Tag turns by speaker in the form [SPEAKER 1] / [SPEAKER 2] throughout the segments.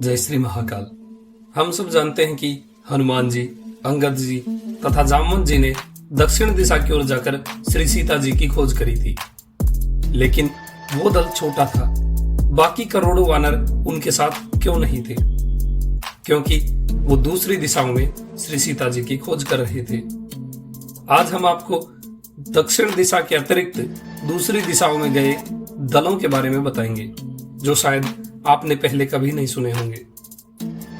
[SPEAKER 1] जय श्री महाकाल। हम सब जानते हैं कि हनुमान जी, अंगद जी तथा जामवंत जी ने दक्षिण दिशा की ओर जाकर श्री सीता जी की खोज करी थी, लेकिन वो दल छोटा था। बाकी करोड़ों वानर उनके साथ क्यों नहीं थे? क्योंकि वो दूसरी दिशाओं में श्री सीता जी की खोज कर रहे थे। आज हम आपको दक्षिण दिशा के अतिरिक्त दूसरी दिशाओं में गए दलों के बारे में बताएंगे, जो शायद आपने पहले कभी नहीं सुने होंगे।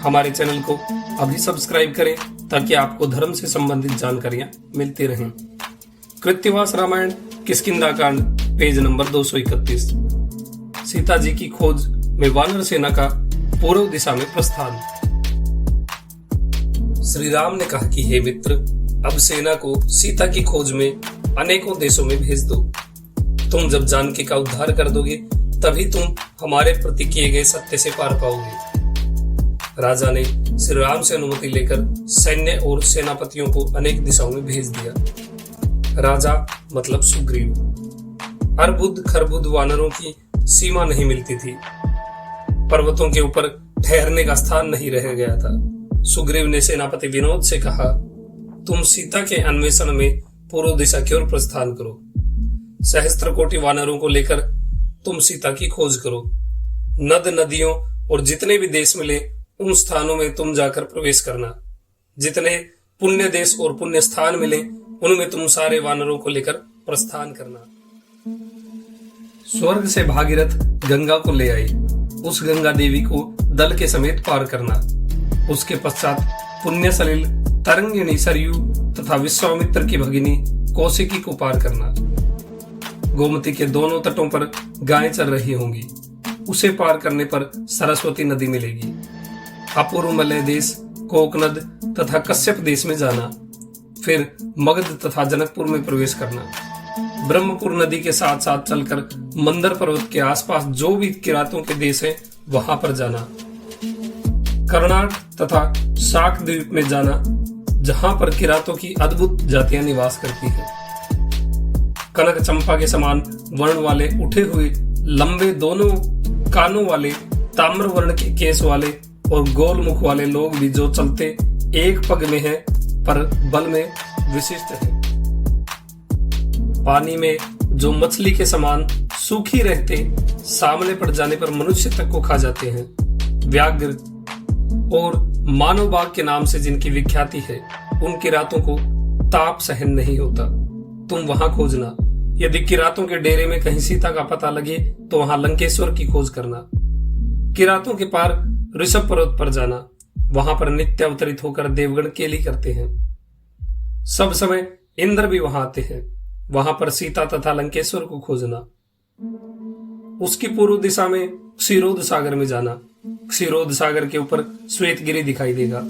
[SPEAKER 1] हमारे चैनल को अभी सब्सक्राइब करें ताकि आपको धर्म से संबंधित जानकारियां मिलती रहें। कृत्तिवास रामायण किष्किंधा कांड पेज नंबर 231। सीता जी की खोज में वानर सेना का पूर्व दिशा में प्रस्थान। श्री राम ने कहा कि हे मित्र, अब सेना को सीता की खोज में अनेकों देशों में भेज दो। तुम जब जानकी का उद्धार कर दोगे तभी तुम हमारे प्रति किए गए सत्य से पार पाओगे। राजा ने श्री राम से अनुमति लेकर सैन्य और सेनापतियों को अनेक दिशाओं में भेज दिया। राजा मतलब सुग्रीव। अर्बुद खरबुद वानरों की सीमा नहीं मिलती थी। पर्वतों के ऊपर ठहरने का स्थान नहीं रह गया था। सुग्रीव ने सेनापति विनोद से कहा, तुम सीता के अन्वेषण में पूर्व दिशा की ओर प्रस्थान करो। सहस्त्र कोटि वानरों को लेकर तुम सीता की खोज करो। नद नदियों और जितने भी देश मिले उन स्थानों में तुम जाकर प्रवेश करना। जितने पुण्य देश और पुण्य स्थान मिले उनमें तुम सारे वानरों को लेकर प्रस्थान करना। स्वर्ग से भागीरथ गंगा को ले आई। उस गंगा देवी को दल के समेत पार करना। उसके पश्चात पुण्य सलिल तरंगिणी सरयू तथा विश्वामित्र की भगिनी कौशिकी को पार करना। गोमती के दोनों तटों पर गायें चल रही होंगी। उसे पार करने पर सरस्वती नदी मिलेगी। अपूर्व मलय देश, कोकनद तथा कश्यप देश में जाना। फिर मगध तथा जनकपुर में प्रवेश करना। ब्रह्मपुर नदी के साथ साथ चलकर मंदर पर्वत के आसपास जो भी किरातों के देश हैं वहां पर जाना। कर्नाट तथा शाक द्वीप में जाना, जहां पर किरातों की अद्भुत जातियां निवास करती हैं। कनक चंपा के समान वर्ण वाले उठे हुए लंबे दोनों कानों वाले ताम्र वर्ण के केस वाले और गोल मुख वाले लोग भी जो चलते एक पग में हैं पर बल में विशिष्ट हैं। पानी में जो मछली के समान सूखी रहते, सामने पड़ जाने पर मनुष्य तक को खा जाते हैं। व्याघ्र और मानव बाघ के नाम से जिनकी विख्याति है, उन किरातों को ताप सहन नहीं होता। तुम वहां खोजना। यदि किरातों के डेरे में कहीं सीता का पता लगे तो वहां लंकेश्वर की खोज करना। किरातों के पार ऋषभ पर्वत पर जाना। वहां पर नित्य अवतरित होकर देवगण केली करते हैं। सब समय इंद्र भी वहां आते हैं। वहां पर सीता तथा लंकेश्वर को खोजना। उसकी पूर्व दिशा में क्षीरोद सागर में जाना। क्षीरोद सागर के ऊपर श्वेत गिरी दिखाई देगा।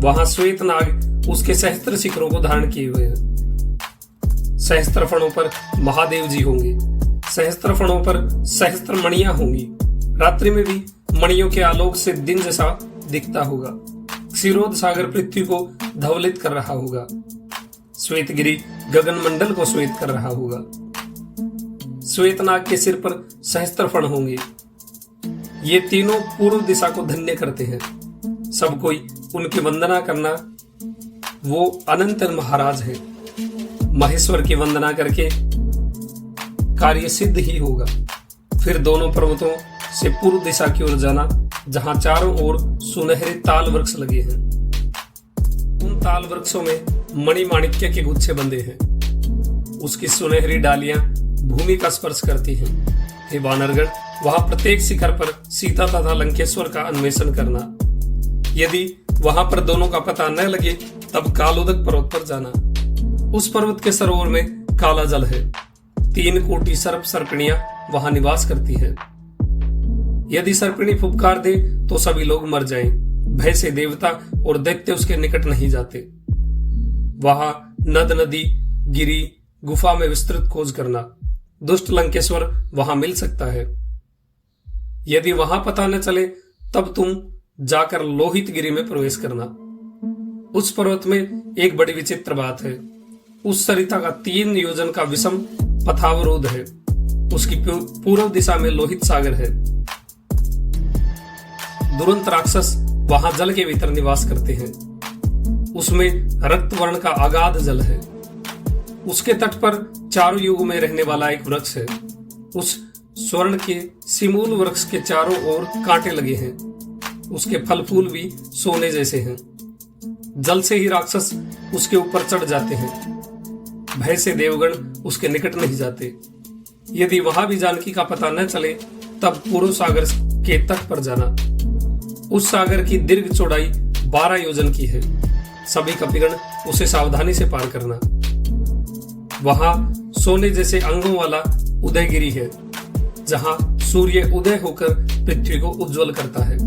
[SPEAKER 1] वहां श्वेत नाग उसके सहस्त्र शिखरों को धारण किए हुए हैं। सहस्त्र फणों पर महादेव जी होंगे। सहस्त्र फणों पर सहस्त्र मणियां होंगी। रात्रि में भी मणियों के आलोक से दिन जैसा दिखता होगा। क्षीरोद सागर पृथ्वी को धवलित कर रहा होगा। श्वेतगिरी गगन मंडल को श्वेत कर रहा होगा। श्वेतनाग के सिर पर सहस्त्र फण होंगे। ये तीनों पूर्व दिशा को धन्य करते हैं। सब कोई उनकी वंदना करना। वो अनंत महाराज है। महेश्वर की वंदना करके कार्य सिद्ध ही होगा। फिर दोनों पर्वतों से पूर्व दिशा की ओर जाना, जहां चारों ओर सुनहरे ताल वृक्ष लगे हैं। उन ताल वृक्षों में मणिमाणिक्य के गुच्छे बंधे हैं। उसकी सुनहरी डालियां भूमि का स्पर्श करती हैं। हे वानरगण, वहां प्रत्येक शिखर पर सीता तथा लंकेश्वर का अन्वेषण करना। यदि वहां पर दोनों का पता न लगे तब कालोदक पर्वत पर जाना। उस पर्वत के सरोवर में काला जल है। 3 कोटि सर्प सर्पिणियां वहां निवास करती हैं। यदि सर्पिणी फुफकार दे तो सभी लोग मर जाएं। भय से देवता और दैत्य उसके निकट नहीं जाते। वहां नद नदी गिरी गुफा में विस्तृत खोज करना। दुष्ट लंकेश्वर वहां मिल सकता है। यदि वहां पता न चले तब तुम जाकर लोहित गिरी में प्रवेश करना। उस पर्वत में एक बड़ी विचित्र बात है। उस सरिता का 3 योजन का विषम पथावरोध है। उसकी पूर्व दिशा में लोहित सागर है। दुरंत राक्षस वहां जल के भीतर निवास करते हैं। उसमें रक्त वर्ण का अगाध जल है। उसके तट पर चारों युग में रहने वाला एक वृक्ष है। उस स्वर्ण के सिमूल वृक्ष के चारों ओर कांटे लगे हैं। उसके फल फूल भी सोने जैसे हैं। जल से ही राक्षस उसके ऊपर चढ़ जाते हैं। भय से देवगण उसके निकट नहीं जाते। यदि वहां भी जानकी का पता न चले तब पूर्व सागर के तट पर जाना। उस सागर की दीर्घ चौड़ाई 12 योजन की है। सभी कपिगण उसे सावधानी से पार करना। वहां सोने जैसे अंगों वाला उदयगिरी है, जहां सूर्य उदय होकर पृथ्वी को उज्जवल करता है।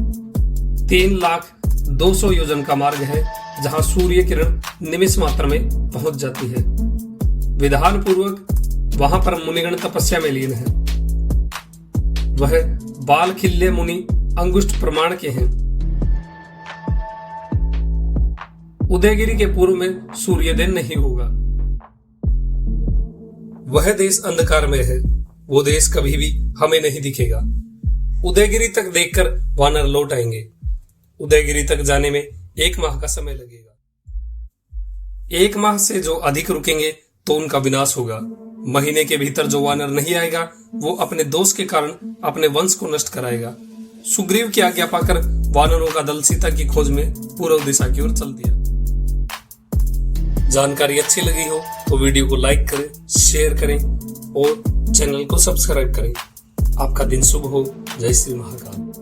[SPEAKER 1] 3,02,000 योजन का मार्ग है, जहां सूर्य किरण निमिष मात्र में पहुंच जाती है। विधान पूर्वक वहां पर मुनिगण तपस्या में लीन है। वह बाल खिल्य मुनि अंगुष्ठ प्रमाण के हैं। उदयगिरी के पूर्व में सूर्योदय नहीं होगा। वह देश अंधकार में है। वो देश कभी भी हमें नहीं दिखेगा। उदयगिरी तक देखकर वानर लौट आएंगे। उदयगिरी तक जाने में 1 माह का समय लगेगा। 1 माह से जो अधिक रुकेंगे तो उनका विनाश होगा। महीने के भीतर जो वानर नहीं आएगा वो अपने दोष के कारण अपने वंश को नष्ट कराएगा। सुग्रीव की आज्ञा पाकर वानरों का दल सीता की खोज में पूर्व दिशा की ओर चल दिया। जानकारी अच्छी लगी हो तो वीडियो को लाइक करें, शेयर करें और चैनल को सब्सक्राइब करें। आपका दिन शुभ हो। जय श्री महाकाल।